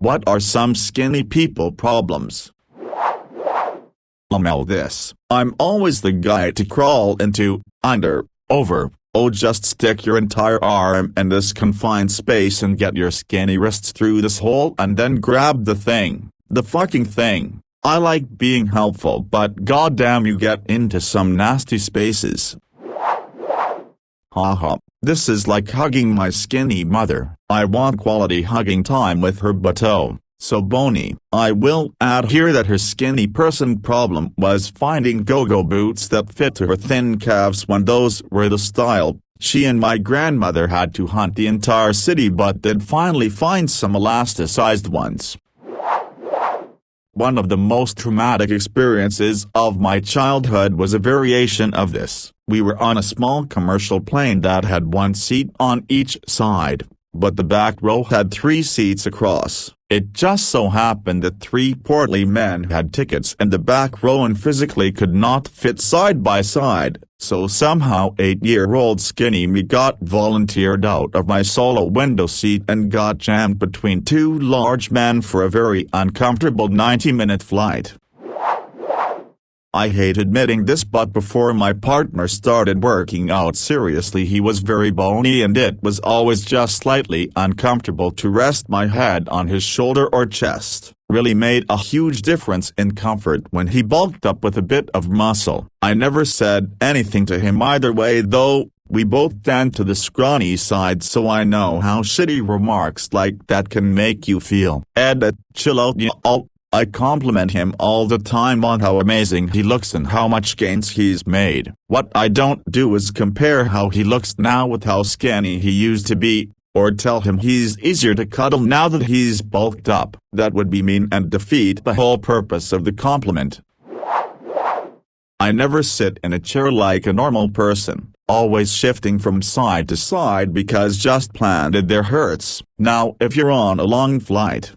What are some skinny people problems? This. I'm always the guy to crawl into, under, over. Oh, just stick your entire arm in this confined space and get your skinny wrists through this hole and then grab the thing. The fucking thing. I like being helpful, but goddamn you get into some nasty spaces. Haha, this is like hugging my skinny mother. I want quality hugging time with her, but oh, so bony. I will add here that her skinny person problem was finding go-go boots that fit to her thin calves when those were the style. She and my grandmother had to hunt the entire city but did finally find some elasticized ones. One of the most traumatic experiences of my childhood was a variation of this. We were on a small commercial plane that had one seat on each side, but the back row had 3 seats across. It just so happened that 3 portly men had tickets in the back row and physically could not fit side by side, so somehow 8-year-old skinny me got volunteered out of my solo window seat and got jammed between 2 large men for a very uncomfortable 90-minute flight. I hate admitting this, but before my partner started working out seriously he was very bony and it was always just slightly uncomfortable to rest my head on his shoulder or chest. Really made a huge difference in comfort when he bulked up with a bit of muscle. I never said anything to him either way though. We both tend to the scrawny side, so I know how shitty remarks like that can make you feel. Chill out y'all. I compliment him all the time on how amazing he looks and how much gains he's made. What I don't do is compare how he looks now with how skinny he used to be, or tell him he's easier to cuddle now that he's bulked up. That would be mean and defeat the whole purpose of the compliment. I never sit in a chair like a normal person, always shifting from side to side because just planted there hurts. Now if you're on a long flight,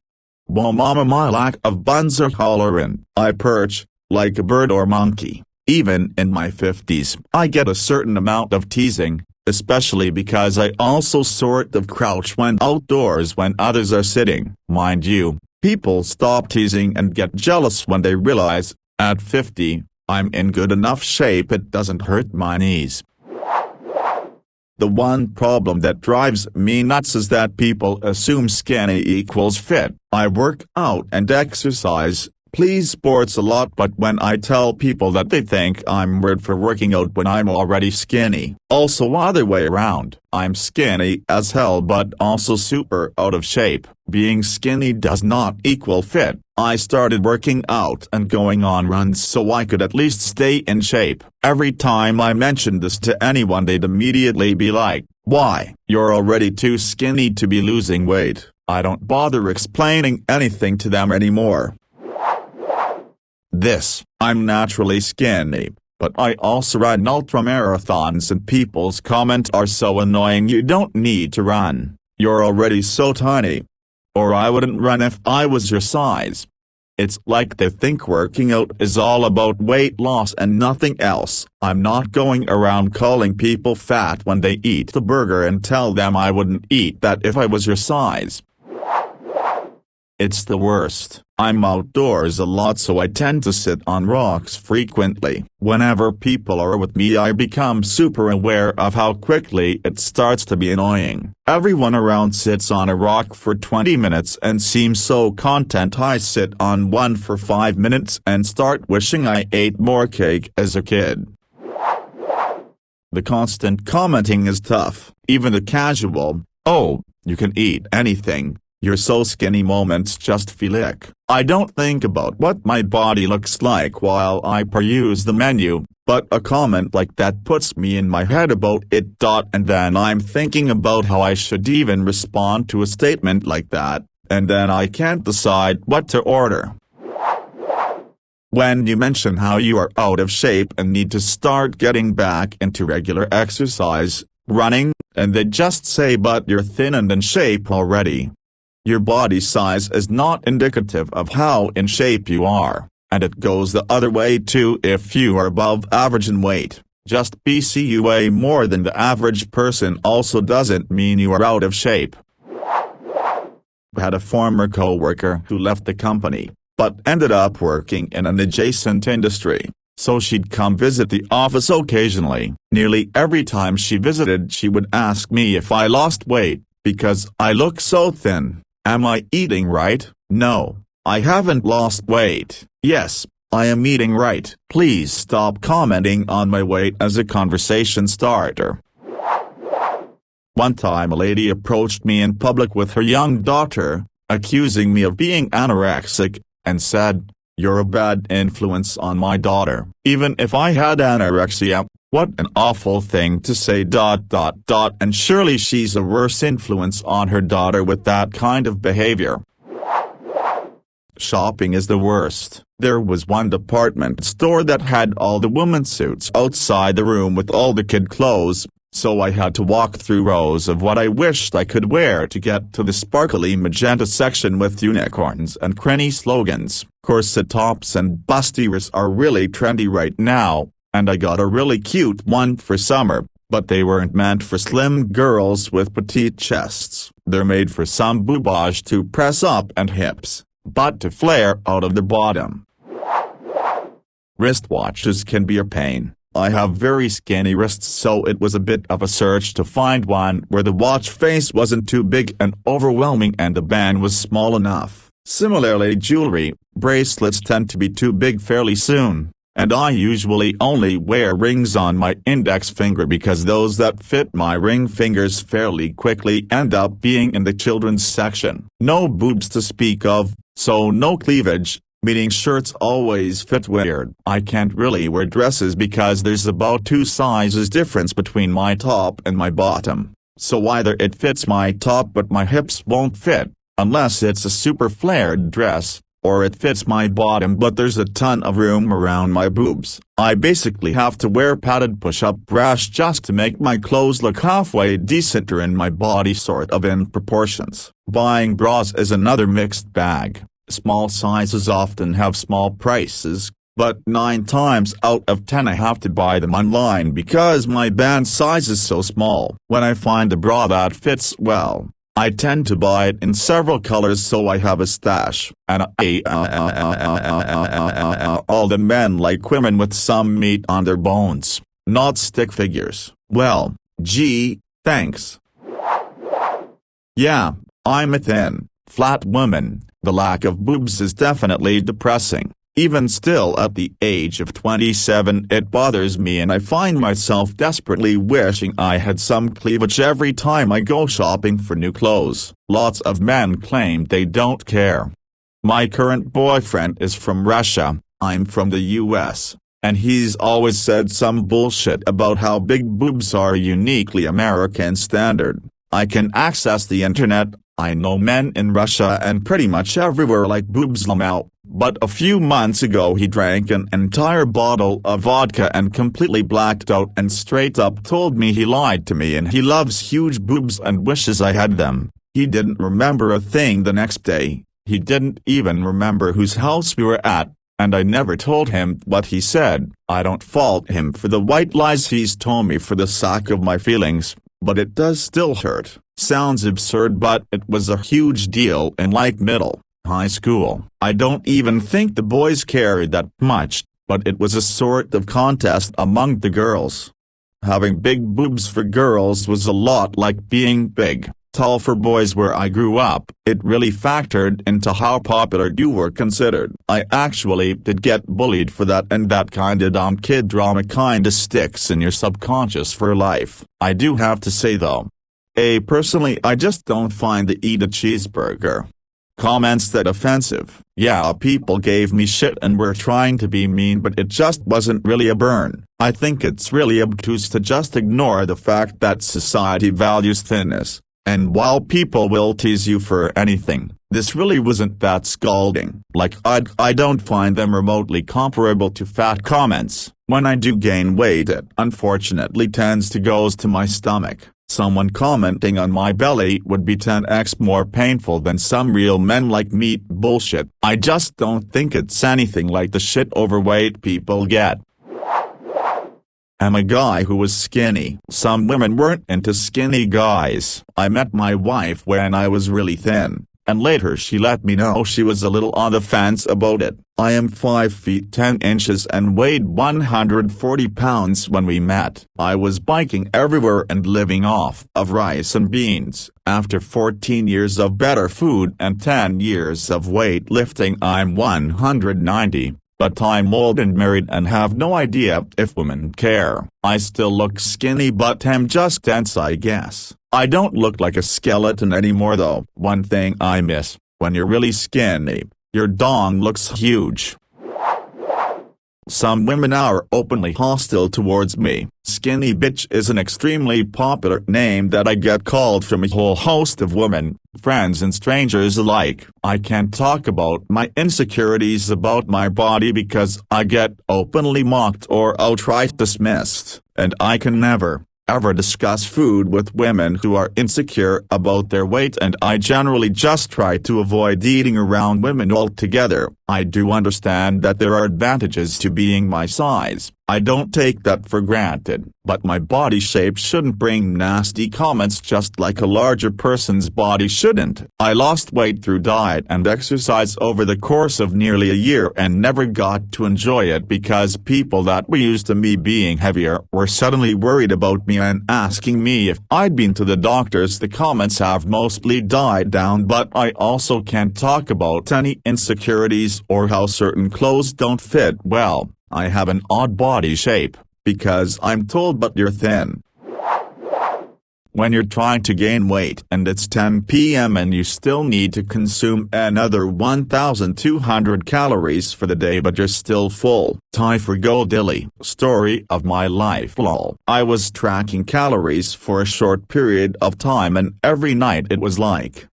well mama my lack of buns are hollering. I perch, like a bird or monkey. Even in my 50s, I get a certain amount of teasing, especially because I also sort of crouch when outdoors when others are sitting. Mind you, people stop teasing and get jealous when they realize, at 50, I'm in good enough shape it doesn't hurt my knees. The one problem that drives me nuts is that people assume skinny equals fit. I work out and exercise, please sports a lot, but when I tell people that they think I'm weird for working out when I'm already skinny. Also other way around, I'm skinny as hell but also super out of shape. Being skinny does not equal fit. I started working out and going on runs so I could at least stay in shape. Every time I mentioned this to anyone they'd immediately be like, why? You're already too skinny to be losing weight. I don't bother explaining anything to them anymore. I'm naturally skinny, but I also run ultramarathons and people's comments are so annoying. You don't need to run. You're already so tiny. Or I wouldn't run if I was your size. It's like they think working out is all about weight loss and nothing else. I'm not going around calling people fat when they eat the burger and tell them I wouldn't eat that if I was your size. It's the worst. I'm outdoors a lot so I tend to sit on rocks frequently. Whenever people are with me I become super aware of how quickly it starts to be annoying. Everyone around sits on a rock for 20 minutes and seems so content. I sit on one for 5 minutes and start wishing I ate more cake as a kid. The constant commenting is tough. Even the casual, oh, you can eat anything, you're so skinny moments just feel ick. I don't think about what my body looks like while I peruse the menu, but a comment like that puts me in my head about it. And then I'm thinking about how I should even respond to a statement like that, and then I can't decide what to order. When you mention how you are out of shape and need to start getting back into regular exercise, running, and they just say but you're thin and in shape already. Your body size is not indicative of how in shape you are, and it goes the other way too. If you are above average in weight, just because you weigh more than the average person also doesn't mean you are out of shape. had a former co-worker who left the company, but ended up working in an adjacent industry, so she'd come visit the office occasionally. Nearly every time she visited she would ask me if I lost weight, because I look so thin. Am I eating right? No, I haven't lost weight. Yes, I am eating right. Please stop commenting on my weight as a conversation starter. One time a lady approached me in public with her young daughter, accusing me of being anorexic, and said, "You're a bad influence on my daughter." Even if I had anorexia, what an awful thing to say. And surely she's a worse influence on her daughter with that kind of behavior. Shopping is the worst. There was one department store that had all the women's suits outside the room with all the kid clothes, so I had to walk through rows of what I wished I could wear to get to the sparkly magenta section with unicorns and cranny slogans. Corset tops and bustiers are really trendy right now, and I got a really cute one for summer, but they weren't meant for slim girls with petite chests. They're made for some boobage to press up and hips, but to flare out of the bottom. Wristwatches can be a pain. I have very skinny wrists, so it was a bit of a search to find one where the watch face wasn't too big and overwhelming and the band was small enough. Similarly, jewelry, bracelets tend to be too big fairly soon, and I usually only wear rings on my index finger because those that fit my ring fingers fairly quickly end up being in the children's section. No boobs to speak of, so no cleavage, meaning shirts always fit weird. I can't really wear dresses because there's about 2 sizes difference between my top and my bottom, so either it fits my top but my hips won't fit, unless it's a super flared dress, or it fits my bottom but there's a ton of room around my boobs. I basically have to wear padded push-up bras just to make my clothes look halfway decenter and my body sort of in proportions. Buying bras is another mixed bag. Small sizes often have small prices, but 9 times out of 10 I have to buy them online because my band size is so small. When I find a bra that fits well, I tend to buy it in several colors so I have a stash. And all the men like women with some meat on their bones, not stick figures. Well, gee, thanks. Yeah, I'm a thin, flat woman. The lack of boobs is definitely depressing. Even still at the age of 27 it bothers me and I find myself desperately wishing I had some cleavage every time I go shopping for new clothes. Lots of men claim they don't care. My current boyfriend is from Russia, I'm from the US, and he's always said some bullshit about how big boobs are a uniquely American standard. I can access the internet. I know men in Russia and pretty much everywhere like boobs now, but a few months ago he drank an entire bottle of vodka and completely blacked out and straight up told me he lied to me and he loves huge boobs and wishes I had them. He didn't remember a thing the next day, he didn't even remember whose house we were at, and I never told him what he said. I don't fault him for the white lies he's told me for the sake of my feelings, but it does still hurt. Sounds absurd but it was a huge deal in like middle, high school. I don't even think the boys cared that much, but it was a sort of contest among the girls. Having big boobs for girls was a lot like being big, tall for boys where I grew up. It really factored into how popular you were considered. I actually did get bullied for that, and that kinda dumb kid drama kinda sticks in your subconscious for life. I do have to say though, personally I just don't find the eat a cheeseburger comments that offensive. Yeah, people gave me shit and were trying to be mean, but it just wasn't really a burn. I think it's really obtuse to just ignore the fact that society values thinness, and while people will tease you for anything, this really wasn't that scalding. Like I don't find them remotely comparable to fat comments. When I do gain weight it unfortunately tends to goes to my stomach. Someone commenting on my belly would be 10x more painful than some real men like meat bullshit. I just don't think it's anything like the shit overweight people get. I'm a guy who was skinny. Some women weren't into skinny guys. I met my wife when I was really thin, and later she let me know she was a little on the fence about it. I am 5 feet 10 inches and weighed 140 pounds when we met. I was biking everywhere and living off of rice and beans. After 14 years of better food and 10 years of weightlifting, I'm 190. But I'm old and married and have no idea if women care. I still look skinny but am just dense, I guess. I don't look like a skeleton anymore though. One thing I miss, when you're really skinny, your dong looks huge. Some women are openly hostile towards me. Skinny bitch is an extremely popular name that I get called from a whole host of women, friends and strangers alike. I can't talk about my insecurities about my body because I get openly mocked or outright dismissed, and I can never, ever discuss food with women who are insecure about their weight, and I generally just try to avoid eating around women altogether. I do understand that there are advantages to being my size. I don't take that for granted, but my body shape shouldn't bring nasty comments just like a larger person's body shouldn't. I lost weight through diet and exercise over the course of nearly a year and never got to enjoy it because people that were used to me being heavier were suddenly worried about me and asking me if I'd been to the doctors. The comments have mostly died down, but I also can't talk about any insecurities or how certain clothes don't fit well. I have an odd body shape, because I'm told but you're thin. When you're trying to gain weight and it's 10 p.m. and you still need to consume another 1,200 calories for the day but you're still full. Tie for go dilly. Story of my life lol. I was tracking calories for a short period of time and every night it was like,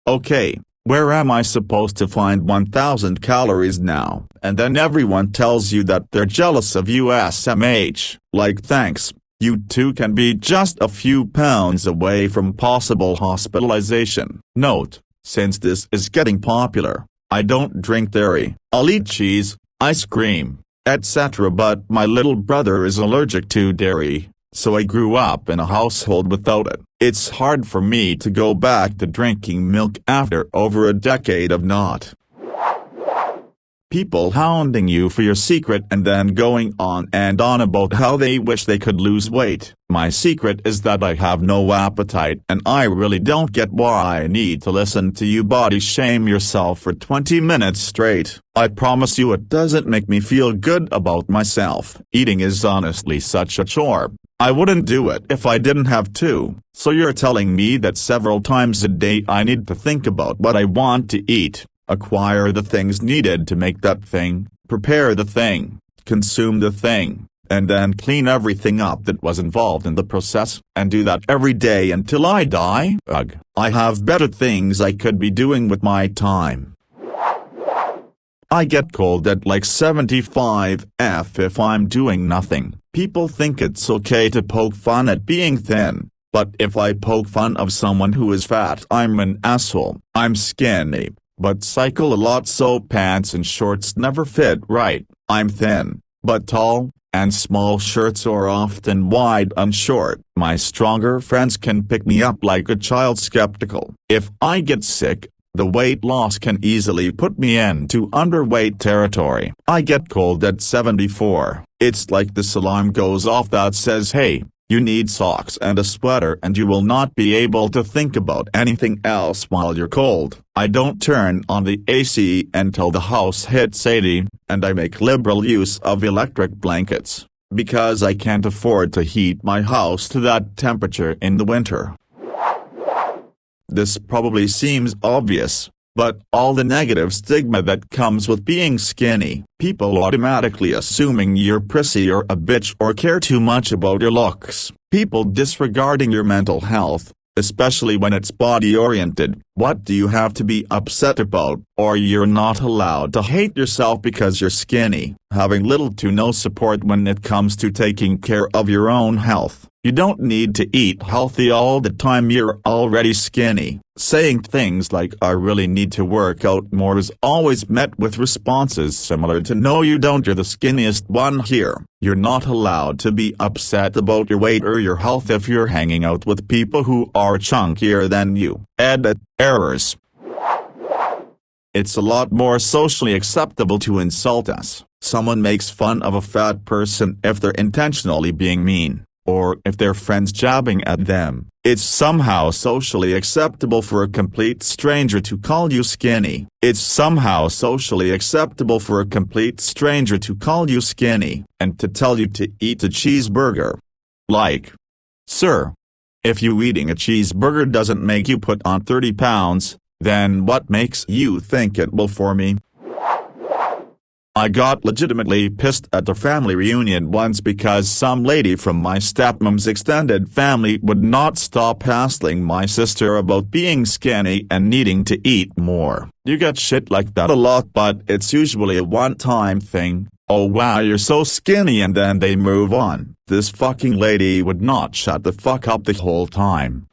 okay, where am I supposed to find 1,000 calories now? And then everyone tells you that they're jealous of you SMH. Like thanks, you too can be just a few pounds away from possible hospitalization. Note, since this is getting popular, I don't drink dairy. I'll eat cheese, ice cream, etc. But my little brother is allergic to dairy, so I grew up in a household without it. It's hard for me to go back to drinking milk after over a decade of not. People hounding you for your secret and then going on and on about how they wish they could lose weight. My secret is that I have no appetite and I really don't get why I need to listen to you body shame yourself for 20 minutes straight. I promise you it doesn't make me feel good about myself. Eating is honestly such a chore. I wouldn't do it if I didn't have to. So you're telling me that several times a day I need to think about what I want to eat, acquire the things needed to make that thing, prepare the thing, consume the thing, and then clean everything up that was involved in the process, and do that every day until I die? Ugh. I have better things I could be doing with my time. I get cold at like 75 if I'm doing nothing. People think it's okay to poke fun at being thin, but if I poke fun of someone who is fat, I'm an asshole. I'm skinny, but cycle a lot so pants and shorts never fit right. I'm thin, but tall, and small shirts are often wide and short. My stronger friends can pick me up like a child skeptical. If I get sick, the weight loss can easily put me into underweight territory. I get cold at 74. It's like this alarm goes off that says, hey, you need socks and a sweater and you will not be able to think about anything else while you're cold. I don't turn on the AC until the house hits 80, and I make liberal use of electric blankets, because I can't afford to heat my house to that temperature in the winter. This probably seems obvious, but all the negative stigma that comes with being skinny, people automatically assuming you're prissy or a bitch or care too much about your looks, people disregarding your mental health, especially when it's body-oriented. What do you have to be upset about? Or you're not allowed to hate yourself because you're skinny, having little to no support when it comes to taking care of your own health. You don't need to eat healthy all the time, you're already skinny. Saying things like I really need to work out more is always met with responses similar to no you don't, you're the skinniest one here. You're not allowed to be upset about your weight or your health if you're hanging out with people who are chunkier than you. Edit errors. It's a lot more socially acceptable to insult us. Someone makes fun of a fat person if they're intentionally being mean, or if their friend's jabbing at them. It's somehow socially acceptable for a complete stranger to call you skinny. It's somehow socially acceptable for a complete stranger to call you skinny, and to tell you to eat a cheeseburger. Like, sir, if you eating a cheeseburger doesn't make you put on 30 pounds, then what makes you think it will for me? I got legitimately pissed at a family reunion once because some lady from my stepmom's extended family would not stop hassling my sister about being skinny and needing to eat more. You get shit like that a lot, but it's usually a one-time thing. Oh wow, you're so skinny, and then they move on. This fucking lady would not shut the fuck up the whole time.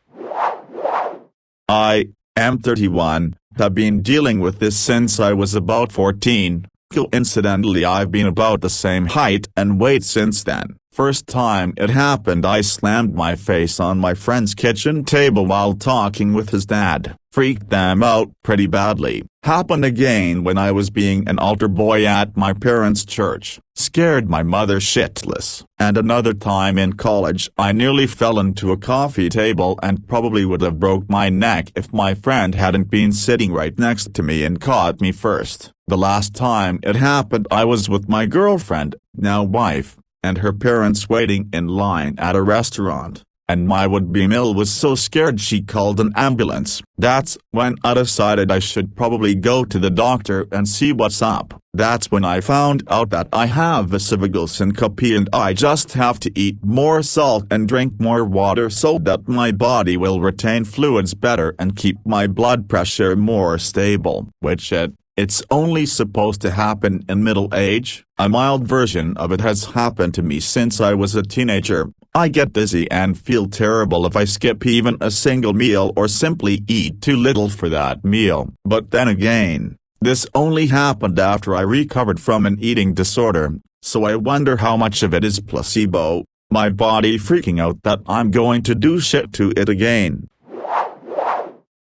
I am 31, have been dealing with this since I was about 14. Coincidentally, I've been about the same height and weight since then. First time it happened, I slammed my face on my friend's kitchen table while talking with his dad. Freaked them out pretty badly. Happened again when I was being an altar boy at my parents' church. Scared my mother shitless. And another time in college, I nearly fell into a coffee table and probably would have broke my neck if my friend hadn't been sitting right next to me and caught me first. The last time it happened, I was with my girlfriend, now wife, and her parents waiting in line at a restaurant, and my would-be meal was so scared she called an ambulance. That's when I decided I should probably go to the doctor and see what's up. That's when I found out that I have esophageal syncope and I just have to eat more salt and drink more water so that my body will retain fluids better and keep my blood pressure more stable, which it's only supposed to happen in middle age. A mild version of it has happened to me since I was a teenager. I get dizzy and feel terrible if I skip even a single meal or simply eat too little for that meal. But then again, this only happened after I recovered from an eating disorder, so I wonder how much of it is placebo, my body freaking out that I'm going to do shit to it again.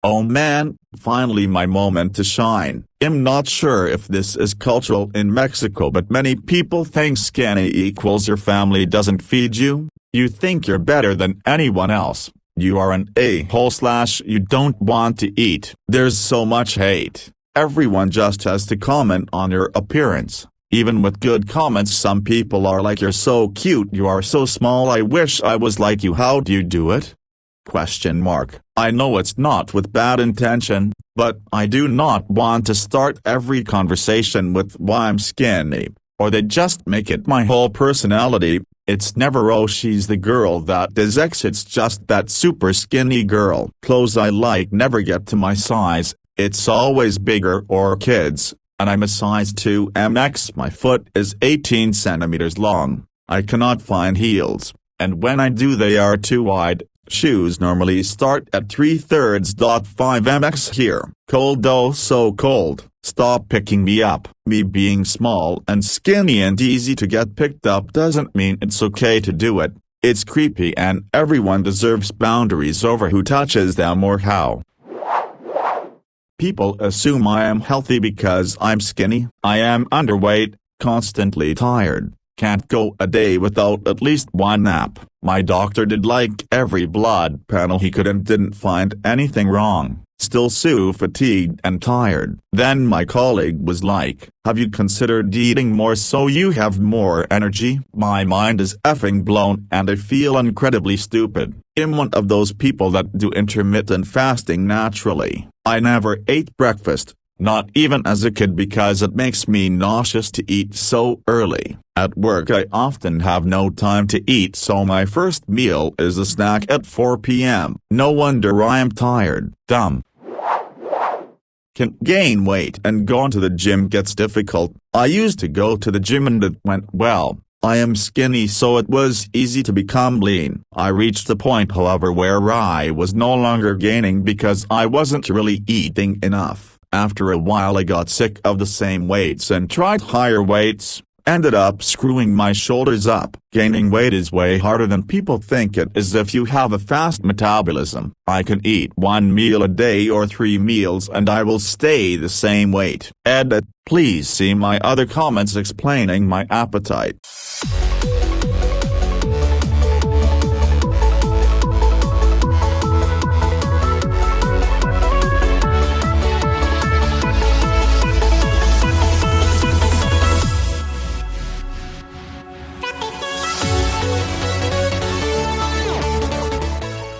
Oh man, finally my moment to shine. I'm not sure if this is cultural in Mexico, but many people think skinny equals your family doesn't feed you. You think you're better than anyone else. You are an a-hole / you don't want to eat. There's so much hate. Everyone just has to comment on your appearance. Even with good comments, some people are like, you're so cute, you are so small, I wish I was like you. How do you do it? ? I know it's not with bad intention, but I do not want to start every conversation with why I'm skinny, or they just make it my whole personality. It's never oh she's the girl that is X, it's just that super skinny girl. Clothes I like never get to my size, it's always bigger or kids, and I'm a size 2MX. My foot is 18 centimeters long, I cannot find heels, and when I do they are too wide. Shoes normally start at 3/3. 5MX here. Cold, oh so cold, stop picking me up. Me being small and skinny and easy to get picked up doesn't mean it's okay to do it. It's creepy, and everyone deserves boundaries over who touches them or how. People assume I am healthy because I'm skinny. I am underweight, constantly tired. Can't go a day without at least one nap. My doctor did like every blood panel he could and didn't find anything wrong. Still so fatigued and tired. Then my colleague was like, have you considered eating more so you have more energy? My mind is effing blown and I feel incredibly stupid. I'm one of those people that do intermittent fasting naturally. I never ate breakfast. Not even as a kid, because it makes me nauseous to eat so early. At work I often have no time to eat, so my first meal is a snack at 4 p.m. No wonder I'm tired. Dumb. Can gain weight and going to the gym gets difficult. I used to go to the gym and it went well. I am skinny, so it was easy to become lean. I reached a point, however, where I was no longer gaining because I wasn't really eating enough. After a while I got sick of the same weights and tried higher weights. ended up screwing my shoulders up. Gaining weight is way harder than people think it is if you have a fast metabolism. I can eat 1 meal a day or 3 meals and I will stay the same weight. Edit. Please see my other comments explaining my appetite.